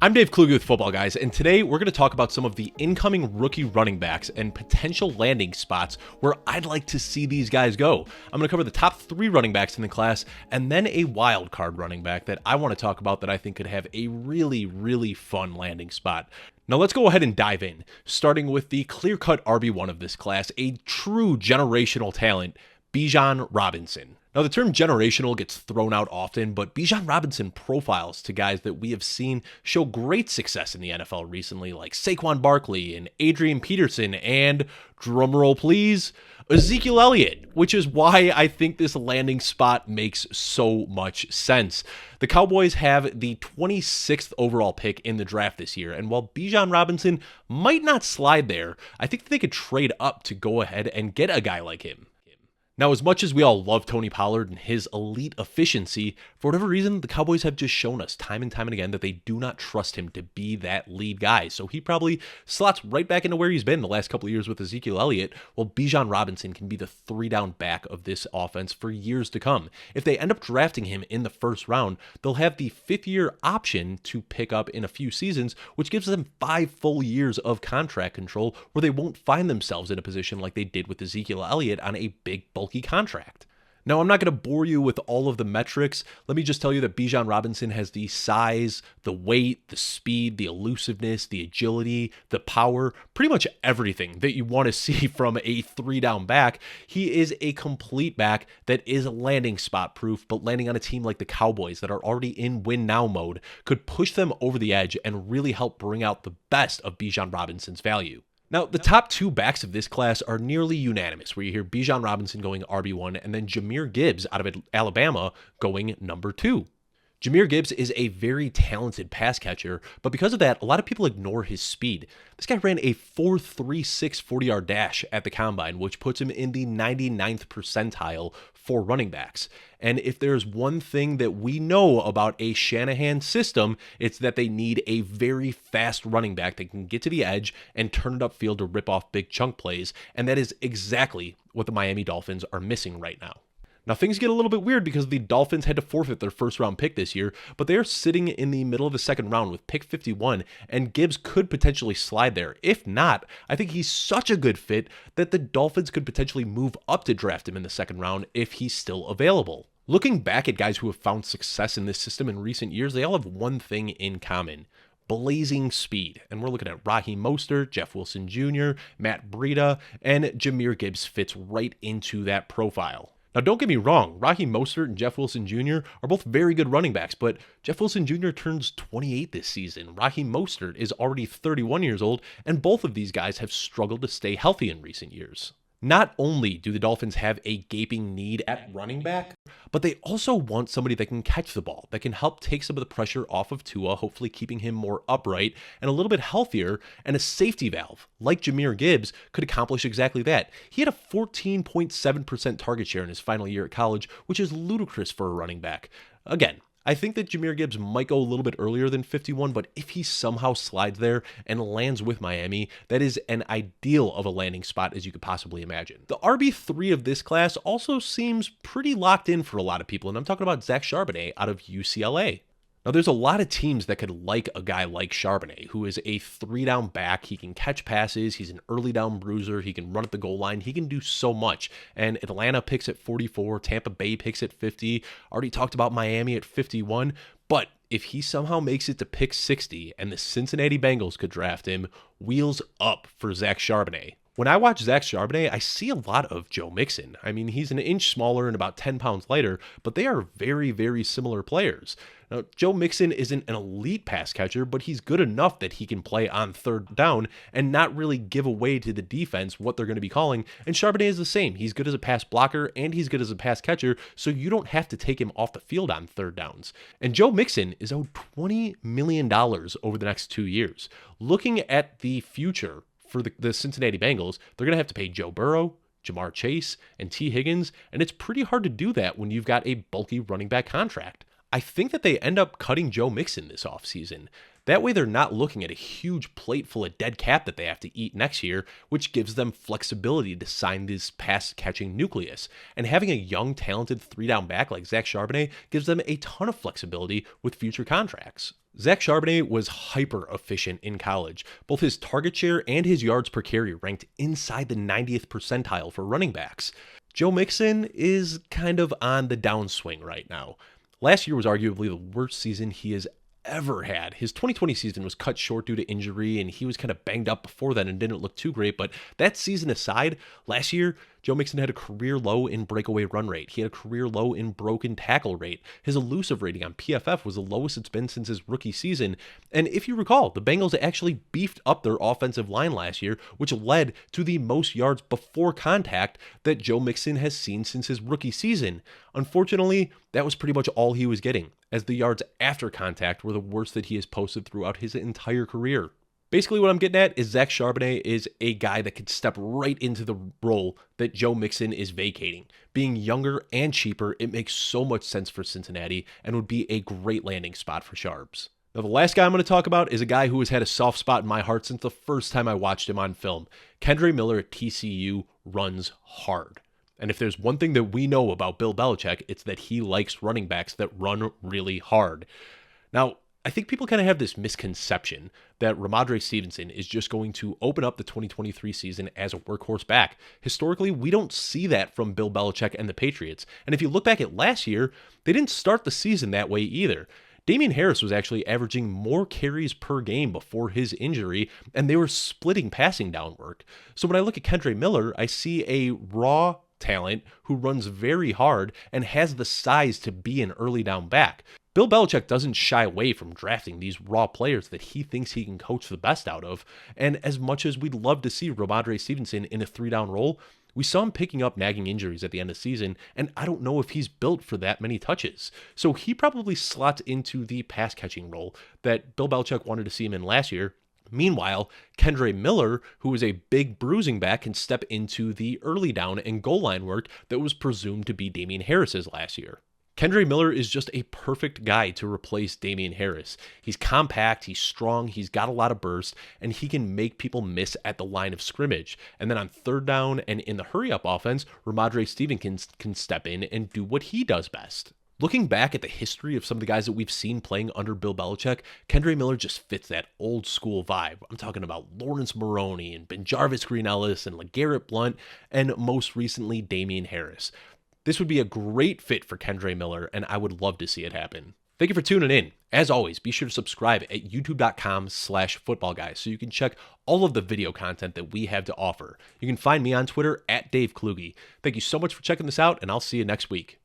I'm Dave Kluge with Football Guys, and today we're going to talk about some of the incoming rookie running backs and potential landing spots where I'd like to see these guys go. I'm going to cover the top 3 running backs in the class and then a wild card running back that I want to talk about that I think could have a really fun landing spot. Now let's go ahead and dive in, starting with the clear-cut RB1 of this class, a true generational talent, Bijan Robinson. Now, the term generational gets thrown out often, but Bijan Robinson profiles to guys that we have seen show great success in the NFL recently, like Saquon Barkley and Adrian Peterson and, drumroll please, Ezekiel Elliott, which is why I think this landing spot makes so much sense. The Cowboys have the 26th overall pick in the draft this year, and while Bijan Robinson might not slide there, I think that they could trade up to go ahead and get a guy like him. Now, as much as we all love Tony Pollard and his elite efficiency, for whatever reason, the Cowboys have just shown us time and time again that they do not trust him to be that lead guy. So he probably slots right back into where he's been the last couple of years with Ezekiel Elliott, while Bijan Robinson can be the 3-down back of this offense for years to come. If they end up drafting him in the first round, they'll have the 5th-year option to pick up in a few seasons, which gives them 5 full years of contract control where they won't find themselves in a position like they did with Ezekiel Elliott on a big, bulky contract. Now, I'm not going to bore you with all of the metrics. Let me just tell you that Bijan Robinson has the size, the weight, the speed, the elusiveness, the agility, the power, pretty much everything that you want to see from a 3-down back. He is a complete back that is landing spot proof, but landing on a team like the Cowboys that are already in win now mode could push them over the edge and really help bring out the best of Bijan Robinson's value. Now, the top 2 backs of this class are nearly unanimous, where you hear Bijan Robinson going RB1 and then Jahmyr Gibbs out of Alabama going number 2. Jahmyr Gibbs is a very talented pass catcher, but because of that, a lot of people ignore his speed. This guy ran a 4.36 40-yard dash at the combine, which puts him in the 99th percentile for running backs. And if there's one thing that we know about a Shanahan system, it's that they need a very fast running back that can get to the edge and turn it upfield to rip off big chunk plays. And that is exactly what the Miami Dolphins are missing right now. Now, things get a little bit weird because the Dolphins had to forfeit their first-round pick this year, but they are sitting in the middle of the second round with pick 51, and Gibbs could potentially slide there. If not, I think he's such a good fit that the Dolphins could potentially move up to draft him in the second round if he's still available. Looking back at guys who have found success in this system in recent years, they all have one thing in common: blazing speed. And we're looking at Raheem Mostert, Jeff Wilson Jr., Matt Breida, and Jahmyr Gibbs fits right into that profile. Now, don't get me wrong, Raheem Mostert and Jeff Wilson Jr. are both very good running backs, but Jeff Wilson Jr. turns 28 this season. Raheem Mostert is already 31 years old, and both of these guys have struggled to stay healthy in recent years. Not only do the Dolphins have a gaping need at running back, but they also want somebody that can catch the ball, that can help take some of the pressure off of Tua, hopefully keeping him more upright and a little bit healthier, and a safety valve, like Jahmyr Gibbs, could accomplish exactly that. He had a 14.7% target share in his final year at college, which is ludicrous for a running back. Again, I think that Jahmyr Gibbs might go a little bit earlier than 51, but if he somehow slides there and lands with Miami, that is an ideal of a landing spot as you could possibly imagine. The RB3 of this class also seems pretty locked in for a lot of people, and I'm talking about Zach Charbonnet out of UCLA. Now, there's a lot of teams that could like a guy like Charbonnet, who is a 3-down back. He can catch passes. He's an early down bruiser. He can run at the goal line. He can do so much. And Atlanta picks at 44. Tampa Bay picks at 50. Already talked about Miami at 51. But if he somehow makes it to pick 60 and the Cincinnati Bengals could draft him, wheels up for Zach Charbonnet. When I watch Zach Charbonnet, I see a lot of Joe Mixon. I mean, he's an inch smaller and about 10 pounds lighter, but they are very similar players. Now, Joe Mixon isn't an elite pass catcher, but he's good enough that he can play on third down and not really give away to the defense what they're going to be calling. And Charbonnet is the same. He's good as a pass blocker and he's good as a pass catcher, so you don't have to take him off the field on third downs. And Joe Mixon is owed $20 million over the next 2 years. Looking at the future for the Cincinnati Bengals, they're going to have to pay Joe Burrow, Jamar Chase, and T. Higgins, and it's pretty hard to do that when you've got a bulky running back contract. I think that they end up cutting Joe Mixon this offseason. That way they're not looking at a huge plate full of dead cap that they have to eat next year, which gives them flexibility to sign this pass-catching nucleus. And having a young, talented 3-down back like Zach Charbonnet gives them a ton of flexibility with future contracts. Zach Charbonnet was hyper efficient in college. Both his target share and his yards per carry ranked inside the 90th percentile for running backs. Joe Mixon is kind of on the downswing right now. Last year was arguably the worst season he has ever had. His 2020 season was cut short due to injury, and he was kind of banged up before then and didn't look too great. But that season aside, last year, Joe Mixon had a career low in breakaway run rate. He had a career low in broken tackle rate. His elusive rating on PFF was the lowest it's been since his rookie season. And if you recall, the Bengals actually beefed up their offensive line last year, which led to the most yards before contact that Joe Mixon has seen since his rookie season. Unfortunately, that was pretty much all he was getting, as the yards after contact were the worst that he has posted throughout his entire career. Basically, what I'm getting at is Zach Charbonnet is a guy that could step right into the role that Joe Mixon is vacating. Being younger and cheaper, it makes so much sense for Cincinnati and would be a great landing spot for Charbs. Now, the last guy I'm going to talk about is a guy who has had a soft spot in my heart since the first time I watched him on film. Kendre Miller at TCU runs hard. And if there's one thing that we know about Bill Belichick, it's that he likes running backs that run really hard. Now, I think people kind of have this misconception that Rhamondre Stevenson is just going to open up the 2023 season as a workhorse back. Historically, we don't see that from Bill Belichick and the Patriots. And if you look back at last year, they didn't start the season that way either. Damien Harris was actually averaging more carries per game before his injury, and they were splitting passing down work. So when I look at Kendre Miller, I see a raw talent who runs very hard and has the size to be an early down back. Bill Belichick doesn't shy away from drafting these raw players that he thinks he can coach the best out of. And as much as we'd love to see Rhamondre Stevenson in a 3-down role, we saw him picking up nagging injuries at the end of the season, and I don't know if he's built for that many touches. So he probably slots into the pass-catching role that Bill Belichick wanted to see him in last year. Meanwhile, Kendre Miller, who is a big bruising back, can step into the early down and goal line work that was presumed to be Damien Harris's last year. Kendre Miller is just a perfect guy to replace Damien Harris. He's compact, he's strong, he's got a lot of burst, and he can make people miss at the line of scrimmage. And then on 3rd down and in the hurry-up offense, Rhamondre Stevenson can step in and do what he does best. Looking back at the history of some of the guys that we've seen playing under Bill Belichick, Kendre Miller just fits that old school vibe. I'm talking about Lawrence Maroney and BenJarvus Green-Ellis and LeGarrette Blount, and most recently Damien Harris. This would be a great fit for Kendre Miller, and I would love to see it happen. Thank you for tuning in. As always, be sure to subscribe at youtube.com/footballguys so you can check all of the video content that we have to offer. You can find me on Twitter at Dave Kluge. Thank you so much for checking this out, and I'll see you next week.